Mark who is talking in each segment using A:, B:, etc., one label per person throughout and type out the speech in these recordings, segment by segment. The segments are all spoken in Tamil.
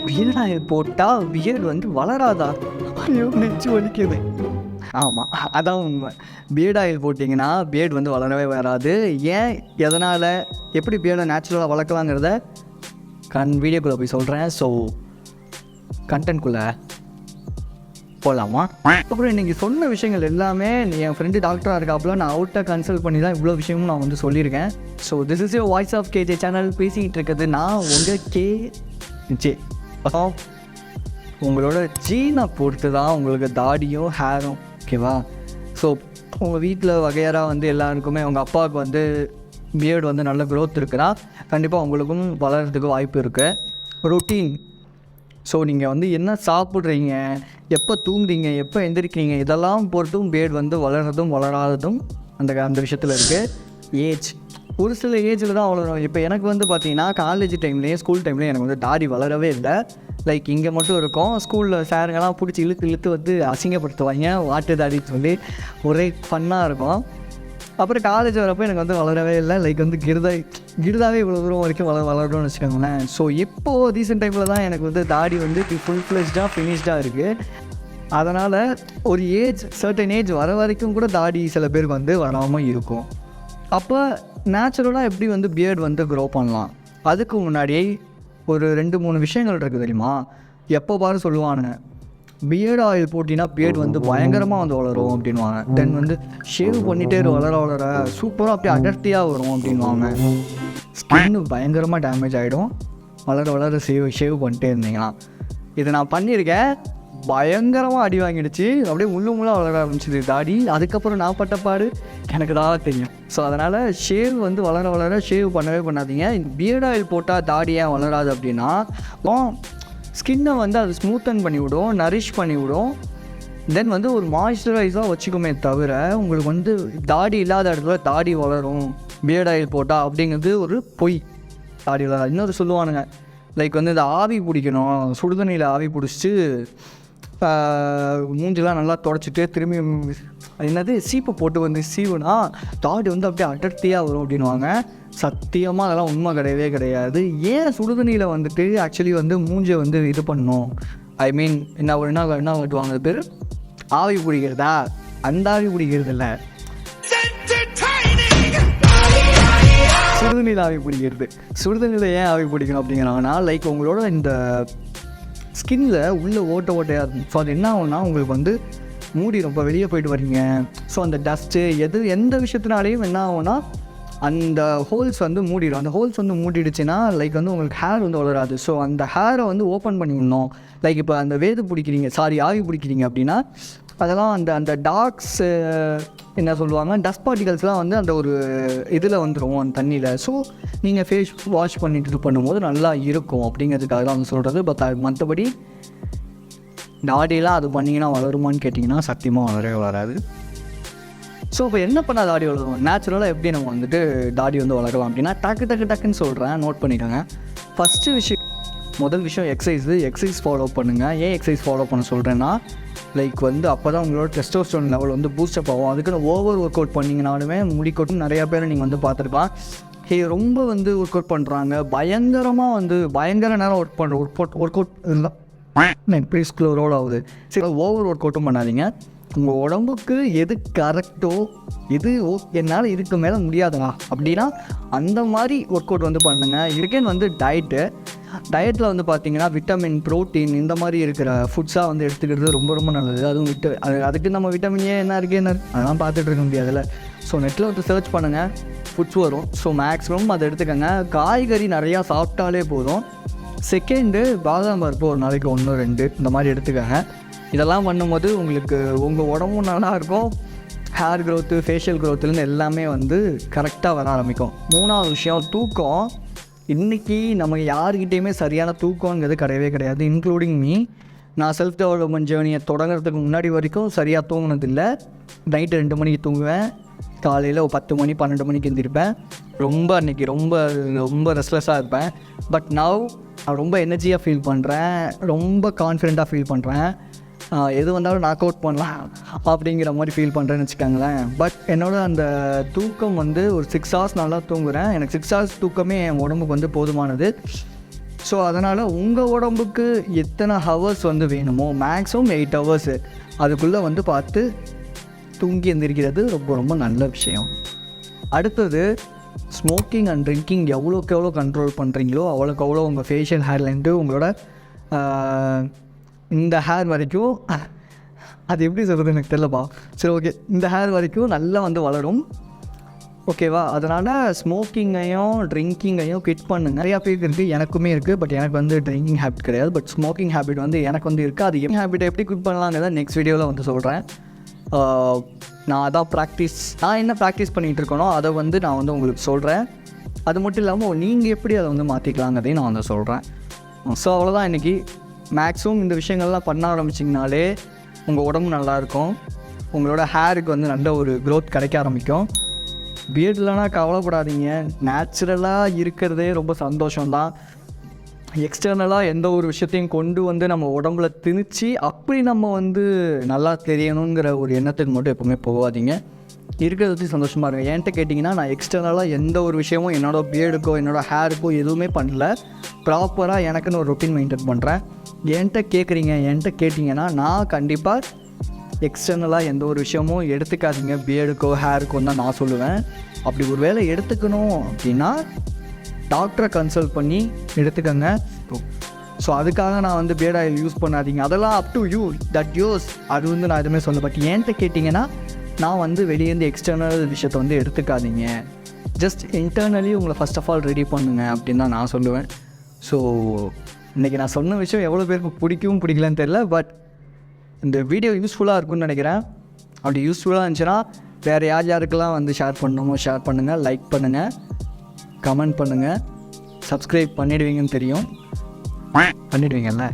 A: பியர்ட் ஆயில் போட்டால் பியர்டு வந்து வளராதா? ஐயோ நெஞ்சு வலிக்குது. ஆமாம், அதான் உண்மை. பியர்ட் ஆயில் போட்டிங்கன்னா பியர்டு வந்து வளரவே வராது. ஏன், எதனால், எப்படி பியர்டை நேச்சுரலாக வளர்க்கலாங்கிறத வீடியோக்குள்ளே போய் சொல்கிறேன். ஸோ கண்டென்ட்குள்ளே போகலாமா? அப்புறம் இன்றைக்கி சொன்ன விஷயங்கள் எல்லாமே என் ஃப்ரெண்டு டாக்டராக இருக்காப்புல நான் அவுட்டாக கன்சல்ட் பண்ணி தான் இவ்வளோ விஷயமும் நான் வந்து சொல்லியிருக்கேன். So this is your voice of KJ channel. பேசிக்கிட்டு இருக்கிறது நான் உங்கள் கேஜே. உங்களோட ஜீனை பொறுத்து தான் உங்களுக்கு தாடியும் ஹேரும், ஓகேவா? ஸோ உங்கள் வீட்டில் வகையறாக வந்து எல்லாருக்குமே உங்கள் அப்பாவுக்கு வந்து பியர்டு வந்து நல்ல க்ரோத் இருக்குன்னா கண்டிப்பாக உங்களுக்கும் வளர்கிறதுக்கு வாய்ப்பு இருக்குது. ரொட்டீன், ஸோ நீங்கள் வந்து என்ன சாப்பிட்றீங்க, எப்போ தூங்குறீங்க, எப்போ எந்திரிக்கிறீங்க, இதெல்லாம் பொறுத்தும் பியர்டு வந்து வளர்கிறதும் வளராததும் அந்த விஷயத்தில் இருக்குது. ஏஜ், ஒரு சில ஏஜில் தான் வளரும். இப்போ எனக்கு வந்து பார்த்திங்கன்னா காலேஜ் டைம்லேயும் ஸ்கூல் டைம்லேயும் எனக்கு வந்து தாடி வளரவே இல்லை. லைக் இங்கே மட்டும் இருக்கும். ஸ்கூலில் சாருங்கெல்லாம் பிடிச்சி இழுத்து வந்து அசிங்கப்படுத்துவாங்க, வாட்டு தாடின்னு சொல்லி ஒரே ஃபன்னாக இருக்கும். அப்புறம் காலேஜ் வரப்போ எனக்கு வந்து வளரவே இல்லை. லைக் வந்து கிருதாவே இவ்வளோ தூரம் வரைக்கும் வளரணும்னு வச்சுக்கோங்களேன். ஸோ இப்போது ரீசெண்ட் டைமில் தான் எனக்கு வந்து தாடி வந்து ஃபுல் ஃப்ளெஷ்டாக ஃபினிஷ்டாக இருக்குது. அதனால் ஒரு ஏஜ், சர்டன் ஏஜ் வர வரைக்கும் கூட தாடி சில பேருக்கு வந்து வராமல் இருக்கும். அப்போ நேச்சுரலாக எப்படி வந்து பியர்டு வந்து க்ரோ பண்ணலாம்? அதுக்கு முன்னாடியே ஒரு 2-3 விஷயங்கள் இருக்குது தெரியுமா? எப்போ பாரு சொல்லுவானுங்க, பியர்டு ஆயில் போட்டினா பியர்டு வந்து பயங்கரமாக வந்து வளரும் அப்படின்வாங்க. தென் வந்து ஷேவ் பண்ணிகிட்டே வளர சூப்பராக அப்படியே அடர்த்தியாக வரும் அப்படின்வாங்க. ஸ்கின்னு பயங்கரமாக டேமேஜ் ஆகிடும் வளர ஷேவ் பண்ணிட்டே இருந்தீங்கன்னா. இதை நான் பண்ணியிருக்கேன், பயங்கரமாக அடி வாங்கிடுச்சு. அப்படியே முள்ளாக வளர ஆரம்பிச்சிது தாடி. அதுக்கப்புறம் நான் பட்ட பாடு எனக்கு தான் தெரியும். ஸோ அதனால் ஷேவ் வந்து வளர ஷேவ் பண்ணவே பண்ணாதீங்க. பியர்ட் ஆயில் போட்டால் தாடி ஏன் வளராது அப்படின்னா, ஸ்கின்னை வந்து அது ஸ்மூத்தன் பண்ணிவிடும், நரிஷ் பண்ணிவிடும். தென் வந்து ஒரு மாய்ஸ்சரைஸாக வச்சுக்குமே தவிர உங்களுக்கு வந்து தாடி இல்லாத இடத்துல தாடி வளரும் பியர்ட் ஆயில் போட்டால் அப்படிங்கிறது ஒரு பொய். தாடி வளர இன்னொரு சொல்லுவானுங்க, லைக் வந்து இந்த ஆவி பிடிக்கணும், சுடுதண்ணியில் ஆவி பிடிச்சிட்டு மூஞ்சிலாம் நல்லா தொடச்சிட்டு திரும்பி என்னது சீப்பை போட்டு வந்து சீவுனா தாடி வந்து அப்படியே அடர்த்தியாக வரும் அப்படின்வாங்க. சத்தியமாக அதெல்லாம் உண்மை கிடையவே கிடையாது. ஏன் சுடுதண்ணியில் வந்துட்டு ஆக்சுவலி வந்து மூஞ்சை வந்து இது பண்ணணும், ஐ மீன் என்ன கட்டுவாங்க பேர் ஆவி பிடிக்கிறதா? அந்த ஆவி பிடிக்கிறது இல்லை, சுடுதண்ணியில் ஆவி பிடிக்கிறது. சுடுதண்ணியில் ஏன் ஆவி பிடிக்கணும் அப்படிங்கிறாங்கன்னா, லைக் உங்களோட இந்த ஸ்கின்னில் உள்ள ஓட்டையாக இருக்கும். ஸோ அது என்ன ஆகும்னா உங்களுக்கு வந்து மூடிடும். இப்போ வெளியே போய்ட்டு வரீங்க, ஸோ அந்த டஸ்ட்டு எந்த விஷயத்தினாலேயும் என்ன ஆகும்னா அந்த ஹோல்ஸ் வந்து மூடிடும். அந்த ஹோல்ஸ் வந்து மூடிடுச்சுன்னா லைக் வந்து உங்களுக்கு ஹேர் வந்து வளராது. ஸோ அந்த ஹேரை வந்து ஓப்பன் பண்ணி விடணும். லைக் இப்போ அந்த ஆவி பிடிக்கிறீங்க அப்படின்னா அதெல்லாம் அந்த டார்க்ஸ் என்ன சொல்லுவாங்க, டஸ்ட் பார்ட்டிகல்ஸ்லாம் வந்து அந்த ஒரு இதில் வந்துடும் அந்த தண்ணியில். ஸோ நீங்கள் ஃபேஸ் வாஷ் பண்ணிட்டு இது பண்ணும்போது நல்லா இருக்கும் அப்படிங்கிறதுக்காக தான் வந்து சொல்கிறது. பட் மற்றபடி தாடியெல்லாம் அது பண்ணிங்கன்னா வளருமான்னு கேட்டிங்கன்னா சத்தியமாக வளரவே வளராது. ஸோ இப்போ என்ன பண்ணால் தாடி வளரும், நேச்சுரலாக எப்படி நம்ம வந்துட்டு தாடி வந்து வளரலாம் அப்படின்னா டக்குன்னு சொல்கிறேன், நோட் பண்ணிக்கோங்க. முதல் விஷயம் எக்ஸசைஸ் ஃபாலோ பண்ணுங்கள். ஏன் எக்ஸசைஸ் ஃபாலோ பண்ண சொல்கிறேன்னா, லைக் வந்து அப்போ தான் உங்களோட டெஸ்டோஸ்டெரான் லெவல் வந்து பூஸ்டப் ஆகும். அதுக்குன்னு ஓவர் ஒர்க் அவுட் பண்ணிங்கனாலுமே முடி கொட்டும் நிறையா பேர் நீங்கள் வந்து பார்த்துருக்கலாம். ரொம்ப வந்து ஒர்க் அவுட் பண்ணுறாங்க, பயங்கர நேரம் ஒர்க் அவுட் இல்லை ப்ளீஸ்குள்ளே ரோல் ஆகுது. சரி, ஓவர் ஒர்க் அவுட்டும் பண்ணாதீங்க. உங்கள் உடம்புக்கு எது கரெக்டோ, என்னால் இதுக்கு மேலே முடியாதுண்ணா அப்படின்னா அந்த மாதிரி ஒர்க் அவுட் வந்து பண்ணுங்கள். இதுக்கேன்னு வந்து டயட்டில் வந்து பார்த்திங்கன்னா விட்டமின், ப்ரோட்டீன் இந்த மாதிரி இருக்கிற ஃபுட்ஸாக வந்து எடுத்துக்கிறது ரொம்ப ரொம்ப நல்லது. அதுவும் அதுக்கு நம்ம விட்டமின் ஏ என்ன அதெல்லாம் பார்த்துட்டு இருக்க முடியாதுல்ல. ஸோ நெட்டில் வந்து சர்ச் பண்ணுங்கள், ஃபுட்ஸ் வரும். ஸோ மேக்ஸிமம் அதை எடுத்துக்கோங்க. காய்கறி நிறையா சாப்பிட்டாலே போதும். செகண்டு, பாதாம் பருப்பு ஒரு நாளைக்கு 1-2 இந்த மாதிரி எடுத்துக்கோங்க. இதெல்லாம் பண்ணும்போது உங்களுக்கு உங்கள் உடம்பும் நல்லா இருக்கும், ஹேர் க்ரோத்து, ஃபேஷியல் க்ரோத்துலேருந்து எல்லாமே வந்து கரெக்டாக வர ஆரம்பிக்கும். 3வது விஷயம், தூக்கம். இன்றைக்கி நமக்கு யாருக்கிட்டேயுமே சரியான தூக்கங்கிறது கிடையாது, இன்க்ளூடிங் மீ. நான் செல்ஃப் டெவலப்மெண்ட் ஜேர்னியை தொடங்குறதுக்கு முன்னாடி வரைக்கும் சரியாக தூங்கினதில்லை. நைட்டு 2 மணிக்கு தூங்குவேன், காலையில் 10 மணி 12 மணிக்கு எழுந்திருப்பேன். அன்றைக்கி ரொம்ப ரெஸ்ட்லெஸ்ஸாக இருப்பேன். பட் நான் ரொம்ப எனர்ஜியாக ஃபீல் பண்ணுறேன், ரொம்ப கான்ஃபிடெண்ட்டாக ஃபீல் பண்ணுறேன். எது வந்தாலும் நாக் அவுட் பண்ணலாம் அப்படிங்கிற மாதிரி ஃபீல் பண்ணுறேன்னு வச்சுக்கோங்களேன். பட் என்னோடய அந்த தூக்கம் வந்து ஒரு 6 hours நல்லா தூங்குறேன். எனக்கு 6 hours தூக்கமே என் உடம்புக்கு வந்து போதுமானது. ஸோ அதனால் உங்கள் உடம்புக்கு எத்தனை ஹவர்ஸ் வந்து வேணுமோ மேக்ஸிமம் 8 ஹவர்ஸு அதுக்குள்ளே வந்து பார்த்து தூங்கி எந்திரிக்கிறது ரொம்ப ரொம்ப நல்ல விஷயம். அடுத்தது ஸ்மோக்கிங் அண்ட் ட்ரிங்கிங் எவ்வளோக்கு எவ்வளோ கண்ட்ரோல் பண்ணுறீங்களோ அவ்வளோக்கு அவ்வளோ உங்கள் ஃபேஷியல் ஹேர்லேருந்து உங்களோட இந்த ஹேர் வரைக்கும், அது எப்படி சொல்கிறது எனக்கு தெரியலப்பா, சரி ஓகே, இந்த ஹேர் வரைக்கும் நல்லா வந்து வளரும். ஓகேவா? அதனால் ஸ்மோக்கிங்கையும் ட்ரிங்கிங்கையும் குவிட் பண்ணுங்க. நிறையா பேருக்கு இருக்குது, எனக்குமே இருக்குது. பட் எனக்கு வந்து ட்ரிங்கிங் ஹேபிட் கிடையாது. பட் ஸ்மோக்கிங் ஹேபிட் வந்து எனக்கு வந்து இருக்குது. அது என் ஹேபிட்டை எப்படி குவிட் பண்ணலாங்கிறத நெக்ஸ்ட் வீடியோவில் வந்து சொல்கிறேன். நான் என்ன ப்ராக்டிஸ் பண்ணிகிட்டு இருக்கேனோ அதை வந்து நான் வந்து உங்களுக்கு சொல்கிறேன். அது மட்டும் இல்லாமல் நீங்கள் எப்படி அதை வந்து மாற்றிக்கலாங்கிறதையும் நான் வந்து சொல்கிறேன். ஸோ அவ்வளோதான் இன்றைக்கி. மேக்ஸிமம் இந்த விஷயங்கள்லாம் பண்ண ஆரம்பிச்சிங்கனாலே உங்கள் உடம்பு நல்லாயிருக்கும். உங்களோட ஹேருக்கு வந்து நல்ல ஒரு க்ரோத் கிடைக்க ஆரம்பிக்கும். பியர்ட் இல்லைனா கவலைப்படாதீங்க. நேச்சுரலாக இருக்கிறதே ரொம்ப சந்தோஷம்தான். எக்ஸ்டர்னலாக எந்த ஒரு விஷயத்தையும் கொண்டு வந்து நம்ம உடம்புல திணிச்சு அப்படி நம்ம வந்து நல்லா தெரியணுங்கிற ஒரு எண்ணத்துக்கு மட்டும் எப்போவுமே போகாதீங்க. இருக்கிறத பற்றி சந்தோஷமாக இருக்கும். என்கிட்ட கேட்டிங்கன்னா நான் எக்ஸ்டர்னலாக எந்த ஒரு விஷயமும் என்னோடய பியர்டுக்கோ என்னோடய ஹேருக்கோ எதுவுமே பண்ணல. ப்ராப்பராக எனக்குன்னு ஒரு ரொட்டீன் மெயின்டைன் பண்ணுறேன். என்கிட்ட கேட்டிங்கன்னா நான் கண்டிப்பாக எக்ஸ்டர்னலாக எந்த ஒரு விஷயமும் எடுத்துக்காதீங்க பியர்டுக்கோ ஹேருக்கோ தான் நான் சொல்லுவேன். அப்படி ஒரு வேளை எடுத்துக்கணும் அப்படின்னா டாக்டரை கன்சல்ட் பண்ணி எடுத்துக்கோங்க. ஸோ அதுக்காக நான் வந்து பியர்ட் ஆயில் யூஸ் பண்ணாதீங்க, அதெல்லாம் up to you, that use. அது வந்து நான் எதுவுமே சொல்ல. பட் என்கிட்ட கேட்டிங்கன்னா நான் வந்து வெளியேருந்து எக்ஸ்டர்னல் விஷயத்தை வந்து எடுத்துக்காதீங்க. ஜஸ்ட் இன்டர்னலி உங்களை ஃபஸ்ட் ஆஃப் ஆல் ரெடி பண்ணுங்க அப்படின்னு தான் நான் சொல்லுவேன். ஸோ இன்றைக்கி நான் சொன்ன விஷயம் எவ்வளோ பேருக்கு பிடிக்கலன்னு தெரில. பட் இந்த வீடியோ யூஸ்ஃபுல்லாக இருக்கும்னு நினைக்கிறேன். அப்படி யூஸ்ஃபுல்லாக இருந்துச்சுன்னா வேறு யாருக்கெல்லாம் வந்து ஷேர் பண்ணணுமோ ஷேர் பண்ணுங்கள், லைக் பண்ணுங்கள், கமெண்ட் பண்ணுங்கள், சப்ஸ்கிரைப் பண்ணிடுவீங்கன்னு தெரியும். பண்ணிவிடுவீங்கல்ல?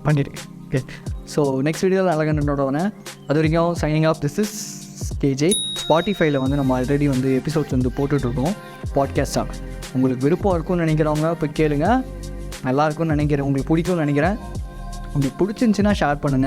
A: பண்ணிடுங்க. ஓகே. ஸோ நெக்ஸ்ட் வீடியோவில் அழகாக என்னோட வரேன். அது வரைக்கும் signing off. This is KJ. ஸ்பாட்டிஃபைல வந்து நம்ம ஆல்ரெடி வந்து எபிசோட்ஸ் வந்து போட்டுட்ருக்கோம் பாட்காஸ்ட்டாக. உங்களுக்கு விருப்பம் இருக்கும்னு நினைக்கிறவங்க போய் கேளுங்க. நல்லாயிருக்கும்னு நினைக்கிறேன், உங்களுக்கு பிடிக்கும்னு நினைக்கிறேன். உங்களுக்கு பிடிச்சிருந்துச்சின்னா ஷேர் பண்ணுங்கள்.